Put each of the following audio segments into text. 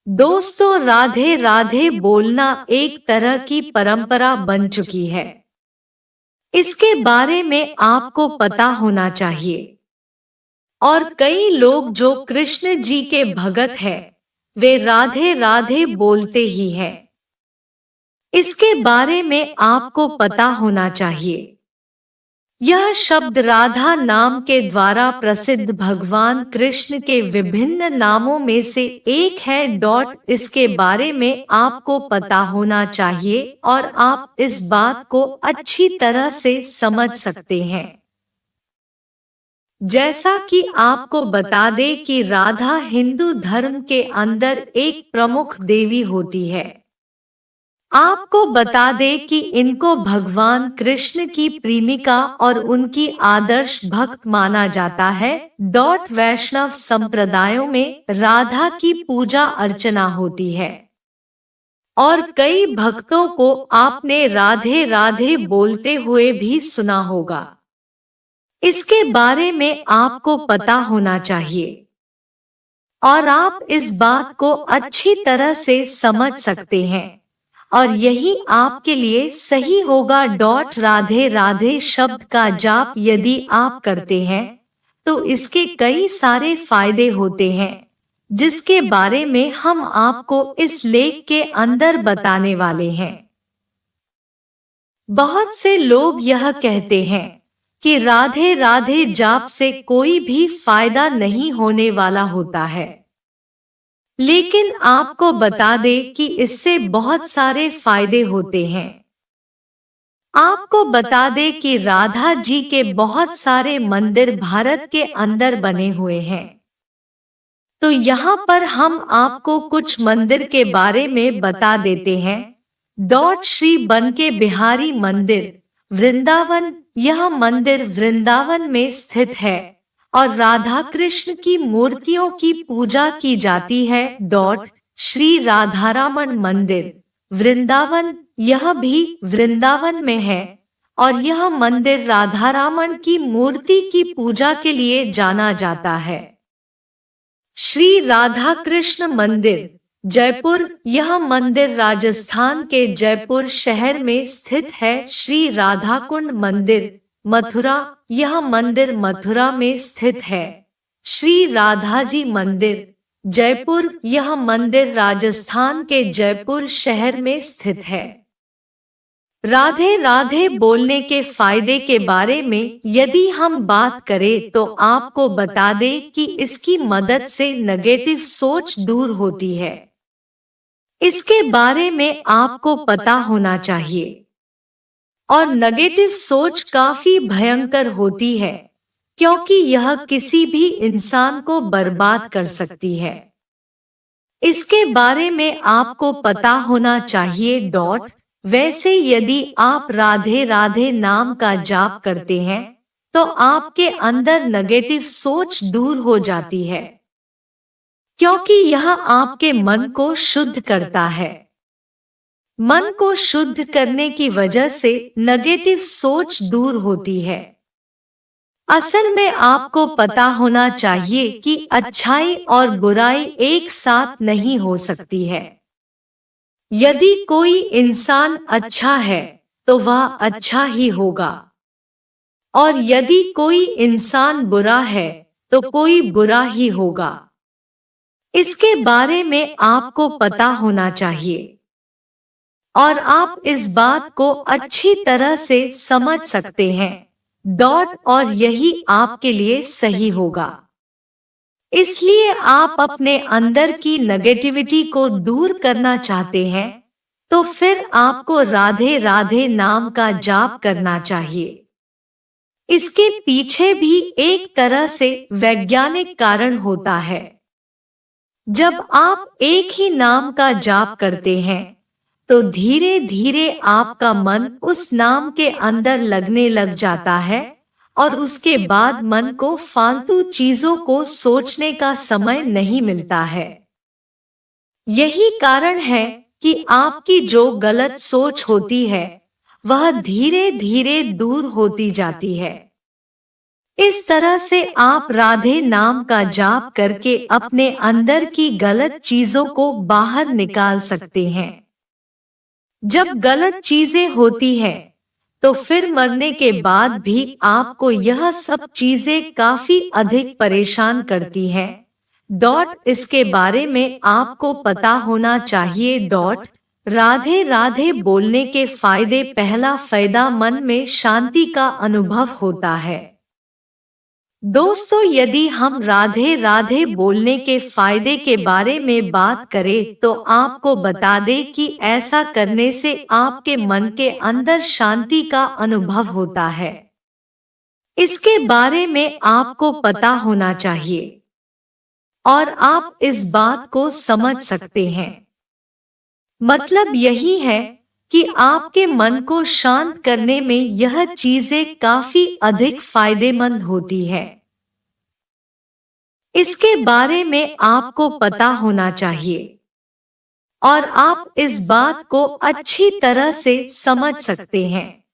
दोस्तों, राधे राधे बोलना एक तरह की परंपरा बन चुकी है। इसके बारे में आपको पता होना चाहिए। और कई लोग जो कृष्ण जी के भगत हैं, वे राधे राधे बोलते ही हैं। इसके बारे में आपको पता होना चाहिए। यह शब्द राधा नाम के द्वारा प्रसिद्ध भगवान कृष्ण के विभिन्न नामों में से एक है। इसके बारे में आपको पता होना चाहिए और आप इस बात को अच्छी तरह से समझ सकते हैं। जैसा कि आपको बता दें कि राधा हिंदू धर्म के अंदर एक प्रमुख देवी होती है। आपको बता दें कि इनको भगवान कृष्ण की प्रेमिका और उनकी आदर्श भक्त माना जाता है। वैष्णव संप्रदायों में राधा की पूजा अर्चना होती है और कई भक्तों को आपने राधे राधे बोलते हुए भी सुना होगा। इसके बारे में आपको पता होना चाहिए और आप इस बात को अच्छी तरह से समझ सकते हैं और यही आपके लिए सही होगा। राधे राधे शब्द का जाप यदि आप करते हैं तो इसके कई सारे फायदे होते हैं, जिसके बारे में हम आपको इस लेख के अंदर बताने वाले हैं। बहुत से लोग यह कहते हैं कि राधे राधे जाप से कोई भी फायदा नहीं होने वाला होता है, लेकिन आपको बता दें कि इससे बहुत सारे फायदे होते हैं। आपको बता दें कि राधा जी के बहुत सारे मंदिर भारत के अंदर बने हुए हैं। तो यहाँ पर हम आपको कुछ मंदिर के बारे में बता देते हैं। श्री बनके बिहारी मंदिर, वृंदावन। यह मंदिर वृंदावन में स्थित है और राधा कृष्ण की मूर्तियों की पूजा की जाती है। श्री राधारमण मंदिर, वृंदावन। यह भी वृंदावन में है और यह मंदिर राधारमण की मूर्ति की पूजा के लिए जाना जाता है। श्री राधा कृष्ण मंदिर, जयपुर। यह मंदिर राजस्थान के जयपुर शहर में स्थित है। श्री राधा कुंड मंदिर, मथुरा। यह मंदिर मथुरा में स्थित है। श्री राधा जी मंदिर, जयपुर। यह मंदिर राजस्थान के जयपुर शहर में स्थित है। राधे राधे बोलने के फायदे के बारे में यदि हम बात करें तो आपको बता दें कि इसकी मदद से नेगेटिव सोच दूर होती है। इसके बारे में आपको पता होना चाहिए और नेगेटिव सोच काफी भयंकर होती है, क्योंकि यह किसी भी इंसान को बर्बाद कर सकती है। इसके बारे में आपको पता होना चाहिए। वैसे यदि आप राधे राधे नाम का जाप करते हैं तो आपके अंदर नेगेटिव सोच दूर हो जाती है, क्योंकि यह आपके मन को शुद्ध करता है। मन को शुद्ध करने की वजह से नेगेटिव सोच दूर होती है। असल में आपको पता होना चाहिए कि अच्छाई और बुराई एक साथ नहीं हो सकती है। यदि कोई इंसान अच्छा है तो वह अच्छा ही होगा और यदि कोई इंसान बुरा है तो कोई बुरा ही होगा। इसके बारे में आपको पता होना चाहिए और आप इस बात को अच्छी तरह से समझ सकते हैं। और यही आपके लिए सही होगा। इसलिए आप अपने अंदर की नेगेटिविटी को दूर करना चाहते हैं तो फिर आपको राधे राधे नाम का जाप करना चाहिए। इसके पीछे भी एक तरह से वैज्ञानिक कारण होता है। जब आप एक ही नाम का जाप करते हैं तो धीरे धीरे आपका मन उस नाम के अंदर लगने लग जाता है और उसके बाद मन को फालतू चीजों को सोचने का समय नहीं मिलता है। यही कारण है कि आपकी जो गलत सोच होती है वह धीरे धीरे दूर होती जाती है। इस तरह से आप राधे नाम का जाप करके अपने अंदर की गलत चीजों को बाहर निकाल सकते हैं। जब गलत चीजें होती हैं, तो फिर मरने के बाद भी आपको यह सब चीजें काफी अधिक परेशान करती हैं। इसके बारे में आपको पता होना चाहिए। राधे राधे बोलने के फायदे। पहला फायदा, मन में शांति का अनुभव होता है। दोस्तों, यदि हम राधे राधे बोलने के फायदे के बारे में बात करें तो आपको बता दें कि ऐसा करने से आपके मन के अंदर शांति का अनुभव होता है। इसके बारे में आपको पता होना चाहिए और आप इस बात को समझ सकते हैं। मतलब यही है कि आपके मन को शांत करने में यह चीजें काफी अधिक फायदेमंद होती है। इसके बारे में आपको पता होना चाहिए और आप इस बात को अच्छी तरह से समझ सकते हैं।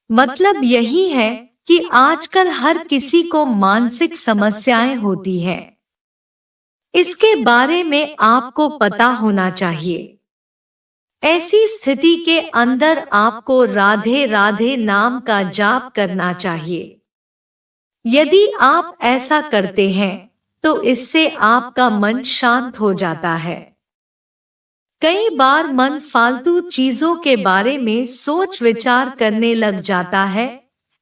मतलब यही है कि आजकल हर किसी को मानसिक समस्याएं होती हैं। इसके बारे में आपको पता होना चाहिए। ऐसी स्थिति के अंदर आपको राधे राधे नाम का जाप करना चाहिए। यदि आप ऐसा करते हैं तो इससे आपका मन शांत हो जाता है। कई बार मन फालतू चीजों के बारे में सोच विचार करने लग जाता है।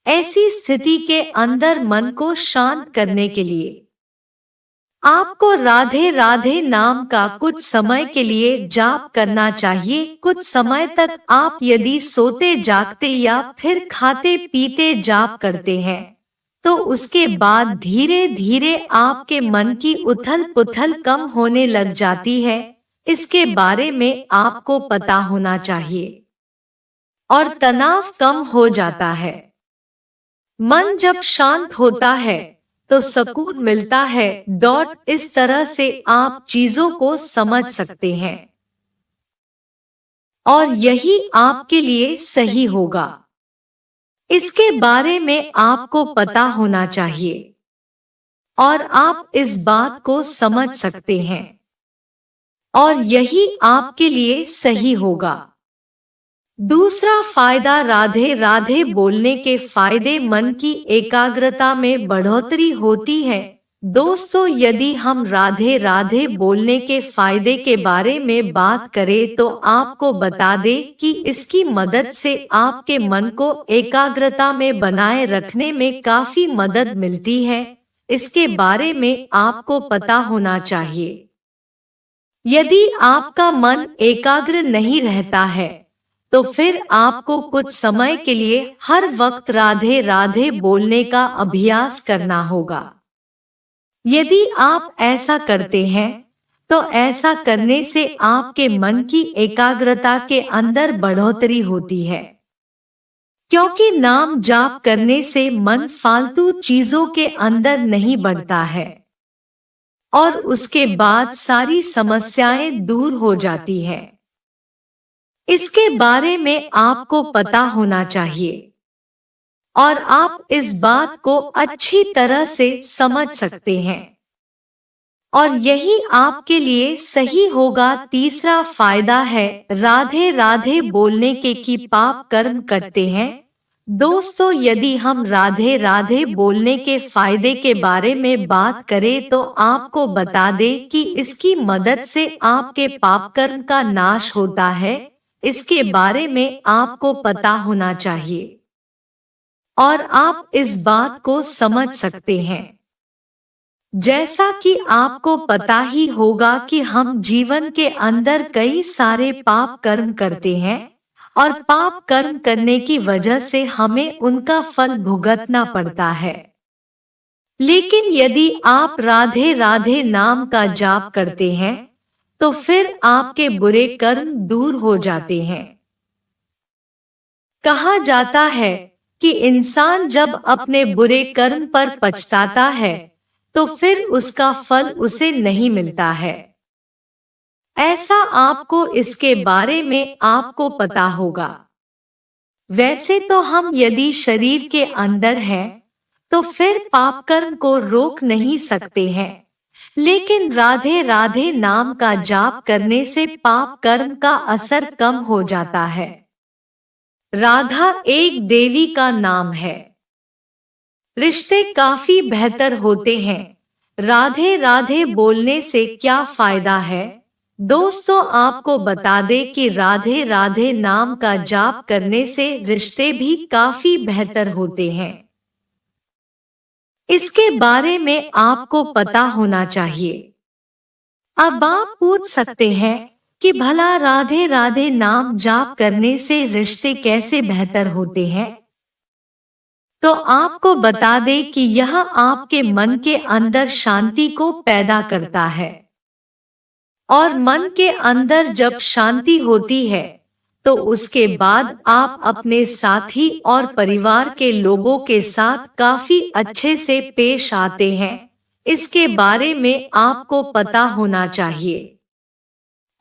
ऐसी स्थिति के अंदर मन को शांत करने के लिए आपको राधे राधे नाम का कुछ समय के लिए जाप करना चाहिए। कुछ समय तक आप यदि सोते जागते या फिर खाते पीते जाप करते हैं तो उसके बाद धीरे धीरे आपके मन की उथल पुथल कम होने लग जाती है। इसके बारे में आपको पता होना चाहिए और तनाव कम हो जाता है। मन जब शांत होता है तो सुकून मिलता है। इस तरह से आप चीजों को समझ सकते हैं और यही आपके लिए सही होगा। इसके बारे में आपको पता होना चाहिए और आप इस बात को समझ सकते हैं और यही आपके लिए सही होगा। दूसरा फायदा, राधे राधे बोलने के फायदे। मन की एकाग्रता में बढ़ोतरी होती है। दोस्तों, यदि हम राधे राधे बोलने के फायदे के बारे में बात करें तो आपको बता दें कि इसकी मदद से आपके मन को एकाग्रता में बनाए रखने में काफी मदद मिलती है। इसके बारे में आपको पता होना चाहिए। यदि आपका मन एकाग्र नहीं रहता है तो फिर आपको कुछ समय के लिए हर वक्त राधे राधे बोलने का अभ्यास करना होगा। यदि आप ऐसा करते हैं तो ऐसा करने से आपके मन की एकाग्रता के अंदर बढ़ोतरी होती है, क्योंकि नाम जाप करने से मन फालतू चीजों के अंदर नहीं बढ़ता है और उसके बाद सारी समस्याएं दूर हो जाती है। इसके बारे में आपको पता होना चाहिए और आप इस बात को अच्छी तरह से समझ सकते हैं और यही आपके लिए सही होगा। तीसरा फायदा है, राधे राधे बोलने के कि पाप कर्म करते हैं। दोस्तों, यदि हम राधे राधे बोलने के फायदे के बारे में बात करें तो आपको बता दें कि इसकी मदद से आपके पाप कर्म का नाश होता है। इसके बारे में आपको पता होना चाहिए और आप इस बात को समझ सकते हैं। जैसा कि आपको पता ही होगा कि हम जीवन के अंदर कई सारे पाप कर्म करते हैं और पाप कर्म करने की वजह से हमें उनका फल भुगतना पड़ता है। लेकिन यदि आप राधे राधे नाम का जाप करते हैं तो फिर आपके बुरे कर्म दूर हो जाते हैं। कहा जाता है कि इंसान जब अपने बुरे कर्म पर पछताता है तो फिर उसका फल उसे नहीं मिलता है। ऐसा आपको इसके बारे में आपको पता होगा। वैसे तो हम यदि शरीर के अंदर हैं तो फिर पाप कर्म को रोक नहीं सकते हैं। लेकिन राधे राधे नाम का जाप करने से पाप कर्म का असर कम हो जाता है। राधा एक देवी का नाम है। रिश्ते काफी बेहतर होते हैं। राधे राधे बोलने से क्या फायदा है? दोस्तों, आपको बता दें कि राधे राधे नाम का जाप करने से रिश्ते भी काफी बेहतर होते हैं। इसके बारे में आपको पता होना चाहिए। अब आप पूछ सकते हैं कि भला राधे राधे नाम जाप करने से रिश्ते कैसे बेहतर होते हैं? तो आपको बता दें कि यह आपके मन के अंदर शांति को पैदा करता है। और मन के अंदर जब शांति होती है, तो उसके बाद आप अपने साथी और परिवार के लोगों के साथ काफी अच्छे से पेश आते हैं। इसके बारे में आपको पता होना चाहिए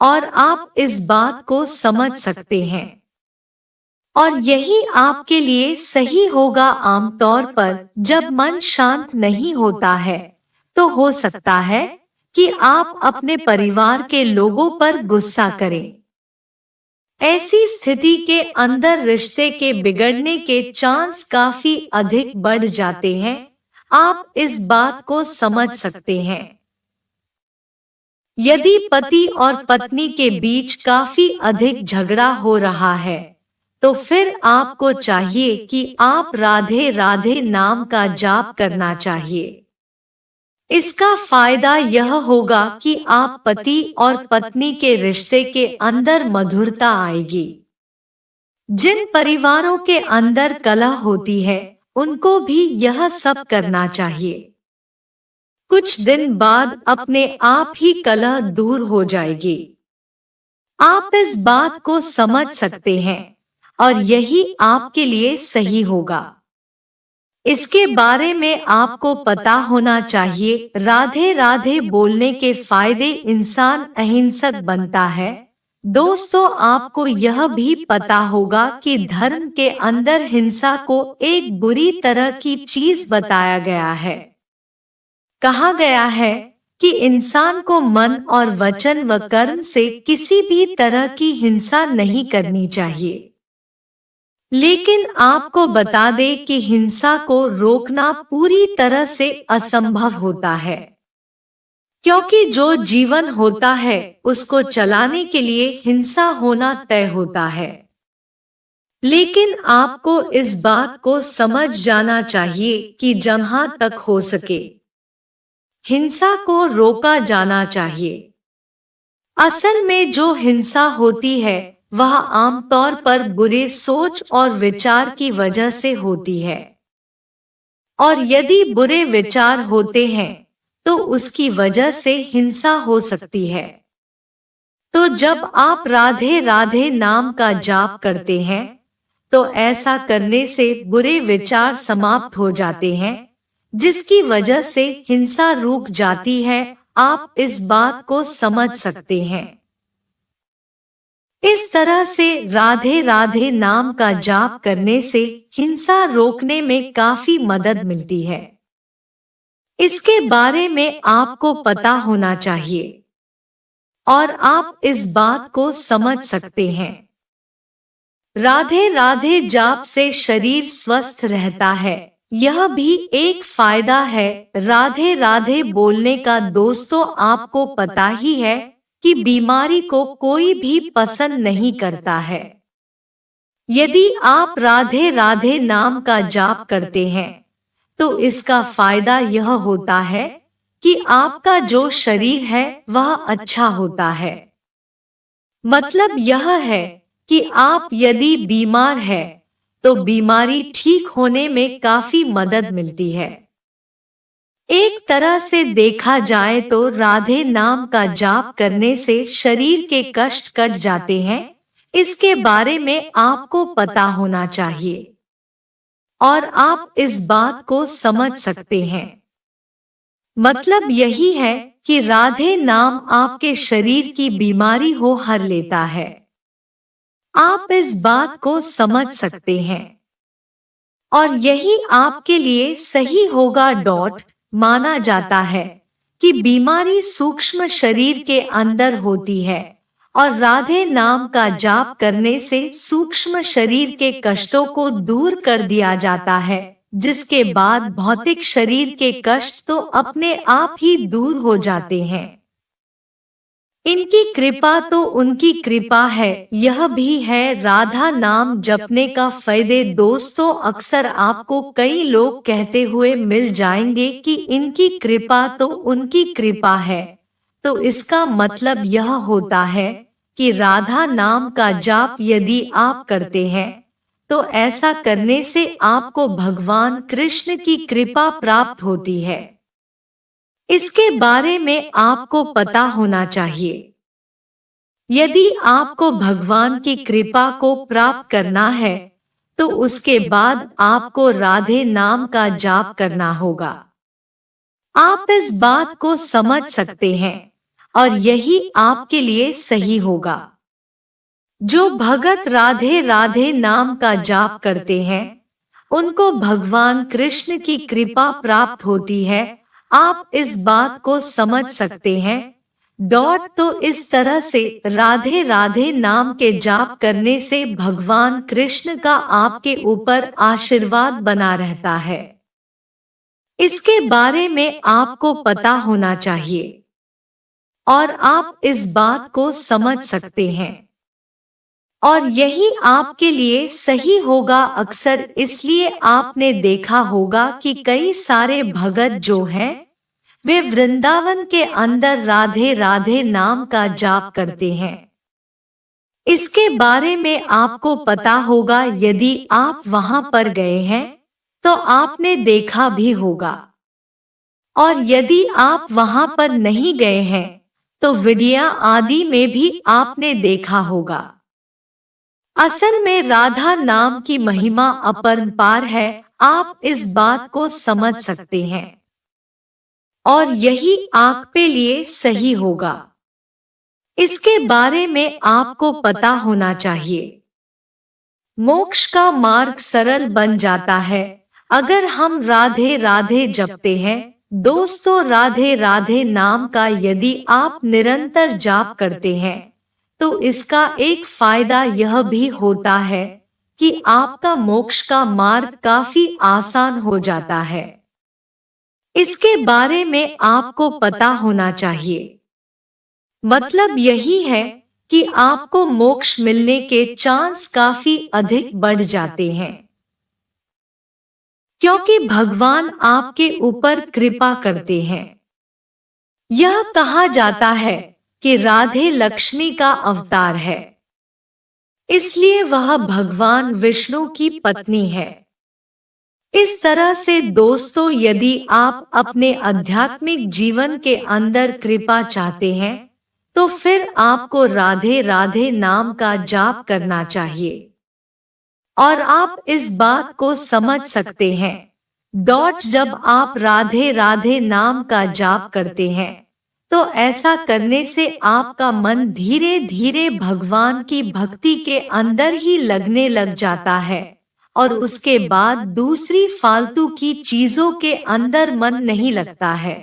और आप इस बात को समझ सकते हैं। और यही आपके लिए सही होगा। आमतौर पर जब मन शांत नहीं होता है, तो हो सकता है कि आप अपने परिवार के लोगों पर गुस्सा करें। ऐसी स्थिति के अंदर रिश्ते के बिगड़ने के चांस काफी अधिक बढ़ जाते हैं। आप इस बात को समझ सकते हैं। यदि पति और पत्नी के बीच काफी अधिक झगड़ा हो रहा है, तो फिर आपको चाहिए कि आप राधे राधे नाम का जाप करना चाहिए। इसका फायदा यह होगा कि आप पति और पत्नी के रिश्ते के अंदर मधुरता आएगी। जिन परिवारों के अंदर कलह होती है, उनको भी यह सब करना चाहिए। कुछ दिन बाद अपने आप ही कलह दूर हो जाएगी। आप इस बात को समझ सकते हैं और यही आपके लिए सही होगा। इसके बारे में आपको पता होना चाहिए। राधे राधे बोलने के फायदे, इंसान अहिंसक बनता है। दोस्तों, आपको यह भी पता होगा कि धर्म के अंदर हिंसा को एक बुरी तरह की चीज बताया गया है। कहा गया है कि इंसान को मन और वचन व कर्म से किसी भी तरह की हिंसा नहीं करनी चाहिए। लेकिन आपको बता दें कि हिंसा को रोकना पूरी तरह से असंभव होता है, क्योंकि जो जीवन होता है उसको चलाने के लिए हिंसा होना तय होता है। लेकिन आपको इस बात को समझ जाना चाहिए कि जहां तक हो सके हिंसा को रोका जाना चाहिए। असल में जो हिंसा होती है वह आमतौर पर बुरे सोच और विचार की वजह से होती है। और यदि बुरे विचार होते हैं तो उसकी वजह से हिंसा हो सकती है। तो जब आप राधे राधे नाम का जाप करते हैं, तो ऐसा करने से बुरे विचार समाप्त हो जाते हैं, जिसकी वजह से हिंसा रुक जाती है। आप इस बात को समझ सकते हैं। इस तरह से राधे राधे नाम का जाप करने से हिंसा रोकने में काफी मदद मिलती है। इसके बारे में आपको पता होना चाहिए और आप इस बात को समझ सकते हैं। राधे राधे जाप से शरीर स्वस्थ रहता है, यह भी एक फायदा है। राधे राधे बोलने का दोस्तों, आपको पता ही है कि बीमारी को कोई भी पसंद नहीं करता है। यदि आप राधे राधे नाम का जाप करते हैं, तो इसका फायदा यह होता है कि आपका जो शरीर है वह अच्छा होता है। मतलब यह है कि आप यदि बीमार हैं, तो बीमारी ठीक होने में काफी मदद मिलती है। एक तरह से देखा जाए तो राधे नाम का जाप करने से शरीर के कष्ट कट जाते हैं। इसके बारे में आपको पता होना चाहिए और आप इस बात को समझ सकते हैं। मतलब यही है कि राधे नाम आपके शरीर की बीमारी हो हर लेता है। आप इस बात को समझ सकते हैं। और यही आपके लिए सही होगा। माना जाता है कि बीमारी सूक्ष्म शरीर के अंदर होती है और राधे नाम का जाप करने से सूक्ष्म शरीर के कष्टों को दूर कर दिया जाता है, जिसके बाद भौतिक शरीर के कष्ट तो अपने आप ही दूर हो जाते हैं। इनकी कृपा तो उनकी कृपा है, यह भी है राधा नाम जपने का फायदे। दोस्तों, अक्सर आपको कई लोग कहते हुए मिल जाएंगे कि इनकी कृपा तो उनकी कृपा है, तो इसका मतलब यह होता है कि राधा नाम का जाप यदि आप करते हैं तो ऐसा करने से आपको भगवान कृष्ण की कृपा प्राप्त होती है। इसके बारे में आपको पता होना चाहिए। यदि आपको भगवान की कृपा को प्राप्त करना है तो उसके बाद आपको राधे नाम का जाप करना होगा। आप इस बात को समझ सकते हैं और यही आपके लिए सही होगा। जो भगत राधे राधे नाम का जाप करते हैं उनको भगवान कृष्ण की कृपा प्राप्त होती है। आप इस बात को समझ सकते हैं। तो इस तरह से राधे राधे नाम के जाप करने से भगवान कृष्ण का आपके ऊपर आशीर्वाद बना रहता है। इसके बारे में आपको पता होना चाहिए और आप इस बात को समझ सकते हैं और यही आपके लिए सही होगा। अक्सर इसलिए आपने देखा होगा कि कई सारे भगत जो हैं वे वृंदावन के अंदर राधे राधे नाम का जाप करते हैं। इसके बारे में आपको पता होगा, यदि आप वहां पर गए हैं तो आपने देखा भी होगा, और यदि आप वहां पर नहीं गए हैं तो वीडियो आदि में भी आपने देखा होगा। असल में राधा नाम की महिमा अपरंपार है, आप इस बात को समझ सकते हैं और यही आपके लिए सही होगा। इसके बारे में आपको पता होना चाहिए। मोक्ष का मार्ग सरल बन जाता है अगर हम राधे राधे जपते हैं। दोस्तों, राधे राधे नाम का यदि आप निरंतर जाप करते हैं तो इसका एक फायदा यह भी होता है कि आपका मोक्ष का मार्ग काफी आसान हो जाता है। इसके बारे में आपको पता होना चाहिए। मतलब यही है कि आपको मोक्ष मिलने के चांस काफी अधिक बढ़ जाते हैं, क्योंकि भगवान आपके ऊपर कृपा करते हैं। यह कहा जाता है कि राधे लक्ष्मी का अवतार है, इसलिए वह भगवान विष्णु की पत्नी है। इस तरह से दोस्तों, यदि आप अपने आध्यात्मिक जीवन के अंदर कृपा चाहते हैं तो फिर आपको राधे राधे नाम का जाप करना चाहिए और आप इस बात को समझ सकते हैं। जब आप राधे राधे नाम का जाप करते हैं तो ऐसा करने से आपका मन धीरे धीरे भगवान की भक्ति के अंदर ही लगने लग जाता है और उसके बाद दूसरी फालतू की चीजों के अंदर मन नहीं लगता है।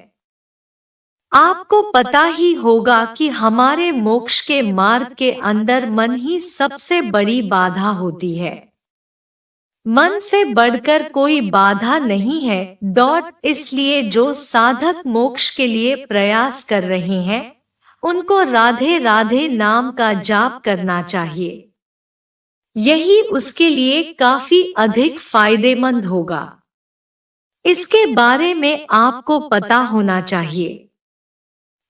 आपको पता ही होगा कि हमारे मोक्ष के मार्ग के अंदर मन ही सबसे बड़ी बाधा होती है। मन से बढ़कर कोई बाधा नहीं है। इसलिए जो साधक मोक्ष के लिए प्रयास कर रहे हैं उनको राधे राधे नाम का जाप करना चाहिए। यही उसके लिए काफी अधिक फायदेमंद होगा। इसके बारे में आपको पता होना चाहिए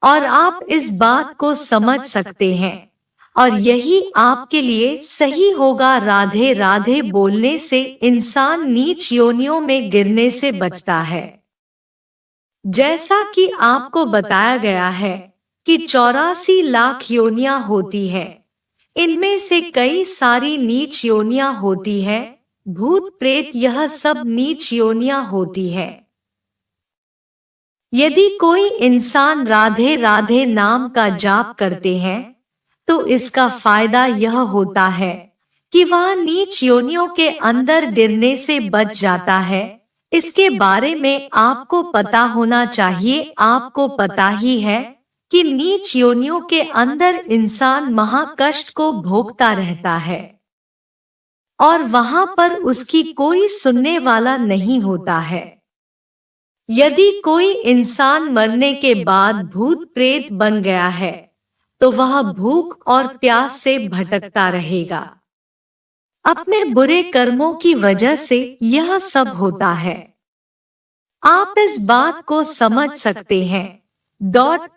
और आप इस बात को समझ सकते हैं और यही आपके लिए सही होगा। राधे राधे बोलने से इंसान नीच योनियों में गिरने से बचता है। जैसा कि आपको बताया गया है कि 84 लाख योनियां होती है, इनमें से कई सारी नीच योनियां होती है। भूत प्रेत यह सब नीच योनियां होती है। यदि कोई इंसान राधे राधे नाम का जाप करते हैं तो इसका फायदा यह होता है कि वह नीच योनियों के अंदर गिरने से बच जाता है, इसके बारे में आपको पता होना चाहिए। आपको पता ही है कि नीच योनियों के अंदर इंसान महाकष्ट को भोगता रहता है और वहां पर उसकी कोई सुनने वाला नहीं होता है। यदि कोई इंसान मरने के बाद भूत प्रेत बन गया है तो वह भूख और प्यास से भटकता रहेगा। अपने बुरे कर्मों की वजह से यह सब होता है। आप इस बात को समझ सकते हैं।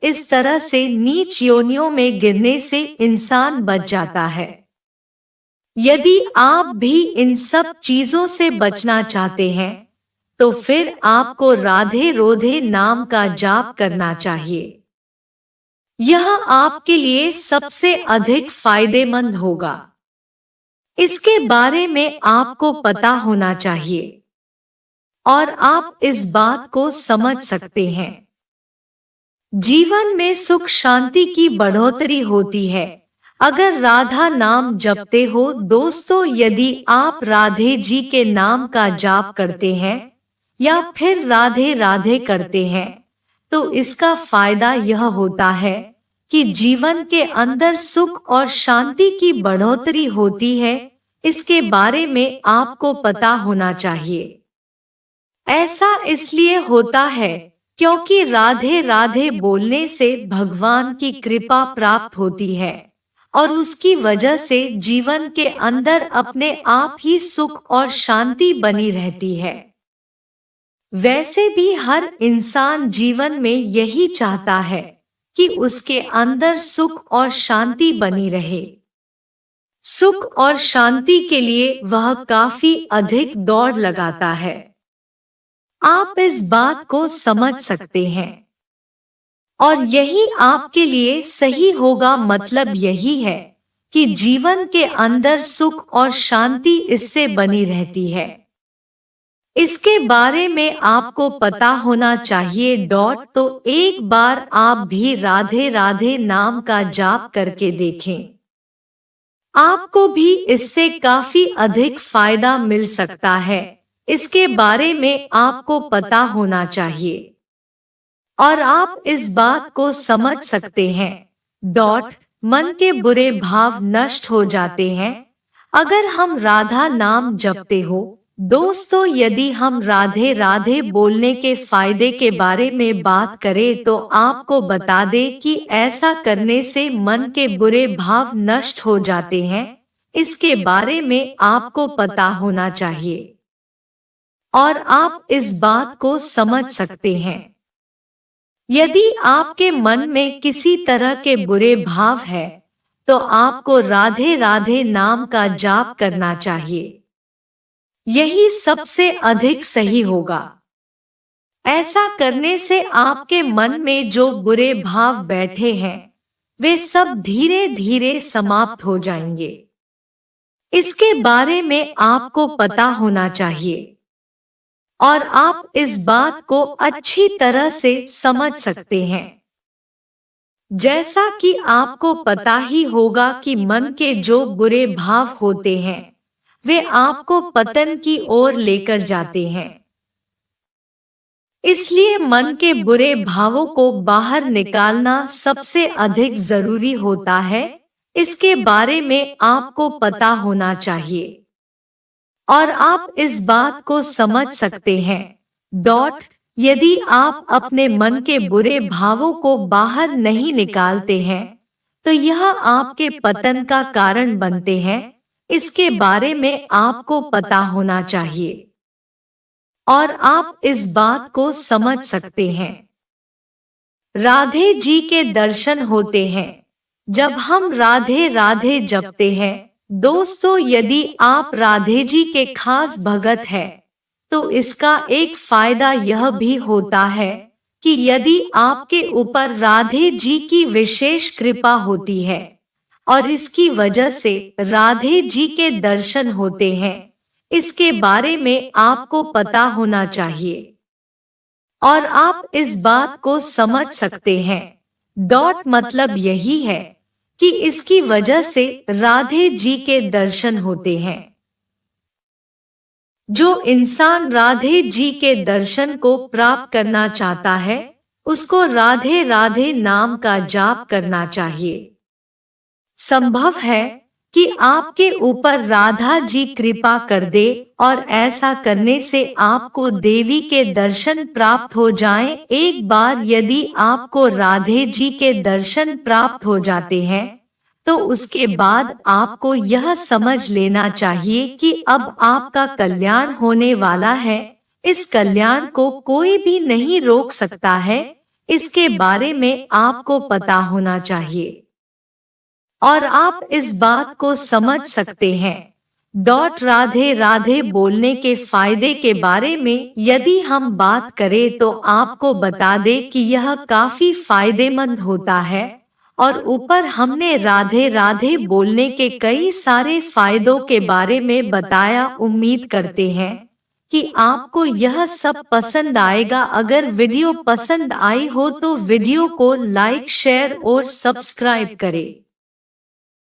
इस तरह से नीच योनियों में गिरने से इंसान बच जाता है। यदि आप भी इन सब चीजों से बचना चाहते हैं तो फिर आपको राधे रोधे नाम का जाप करना चाहिए। यह आपके लिए सबसे अधिक फायदेमंद होगा। इसके बारे में आपको पता होना चाहिए और आप इस बात को समझ सकते हैं। जीवन में सुख शांति की बढ़ोतरी होती है अगर राधा नाम जपते हो। दोस्तों, यदि आप राधे जी के नाम का जाप करते हैं या फिर राधे राधे करते हैं तो इसका फायदा यह होता है कि जीवन के अंदर सुख और शांति की बढ़ोतरी होती है। इसके बारे में आपको पता होना चाहिए। ऐसा इसलिए होता है क्योंकि राधे राधे बोलने से भगवान की कृपा प्राप्त होती है और उसकी वजह से जीवन के अंदर अपने आप ही सुख और शांति बनी रहती है। वैसे भी हर इंसान जीवन में यही चाहता है कि उसके अंदर सुख और शांति बनी रहे। सुख और शांति के लिए वह काफी अधिक दौड़ लगाता है। आप इस बात को समझ सकते हैं और यही आपके लिए सही होगा। मतलब यही है कि जीवन के अंदर सुख और शांति इससे बनी रहती है। इसके बारे में आपको पता होना चाहिए। तो एक बार आप भी राधे राधे नाम का जाप करके देखें। आपको भी इससे काफी अधिक फायदा मिल सकता है। इसके बारे में आपको पता होना चाहिए और आप इस बात को समझ सकते हैं। मन के बुरे भाव नष्ट हो जाते हैं अगर हम राधा नाम जपते हो। दोस्तों, यदि हम राधे राधे बोलने के फायदे के बारे में बात करें तो आपको बता दें कि ऐसा करने से मन के बुरे भाव नष्ट हो जाते हैं। इसके बारे में आपको पता होना चाहिए और आप इस बात को समझ सकते हैं। यदि आपके मन में किसी तरह के बुरे भाव है तो आपको राधे राधे नाम का जाप करना चाहिए। यही सबसे अधिक सही होगा। ऐसा करने से आपके मन में जो बुरे भाव बैठे हैं वे सब धीरे धीरे समाप्त हो जाएंगे। इसके बारे में आपको पता होना चाहिए और आप इस बात को अच्छी तरह से समझ सकते हैं। जैसा कि आपको पता ही होगा कि मन के जो बुरे भाव होते हैं वे आपको पतन की ओर लेकर जाते हैं। इसलिए मन के बुरे भावों को बाहर निकालना सबसे अधिक जरूरी होता है। इसके बारे में आपको पता होना चाहिए और आप इस बात को समझ सकते हैं। यदि आप अपने मन के बुरे भावों को बाहर नहीं निकालते हैं तो यह आपके पतन का कारण बनते हैं। इसके बारे में आपको पता होना चाहिए और आप इस बात को समझ सकते हैं। राधे जी के दर्शन होते हैं जब हम राधे राधे जपते हैं। दोस्तों, यदि आप राधे जी के खास भगत हैं तो इसका एक फायदा यह भी होता है कि यदि आपके ऊपर राधे जी की विशेष कृपा होती है और इसकी वजह से राधे जी के दर्शन होते हैं। इसके बारे में आपको पता होना चाहिए और आप इस बात को समझ सकते हैं। मतलब यही है कि इसकी वजह से राधे जी के दर्शन होते हैं। जो इंसान राधे जी के दर्शन को प्राप्त करना चाहता है, उसको राधे राधे नाम का जाप करना चाहिए। संभव है कि आपके ऊपर राधा जी कृपा कर दे और ऐसा करने से आपको देवी के दर्शन प्राप्त हो जाएं। एक बार यदि आपको राधे जी के दर्शन प्राप्त हो जाते हैं, तो उसके बाद आपको यह समझ लेना चाहिए कि अब आपका कल्याण होने वाला है। इस कल्याण को कोई भी नहीं रोक सकता है, इसके बारे में आपको पता होना चाहिए और आप इस बात को समझ सकते हैं। राधे राधे बोलने के फायदे के बारे में यदि हम बात करें तो आपको बता दें कि यह काफी फायदेमंद होता है और ऊपर हमने राधे राधे बोलने के कई सारे फायदों के बारे में बताया। उम्मीद करते हैं कि आपको यह सब पसंद आएगा। अगर वीडियो पसंद आई हो तो वीडियो को लाइक, शेयर और सब्सक्राइब करें।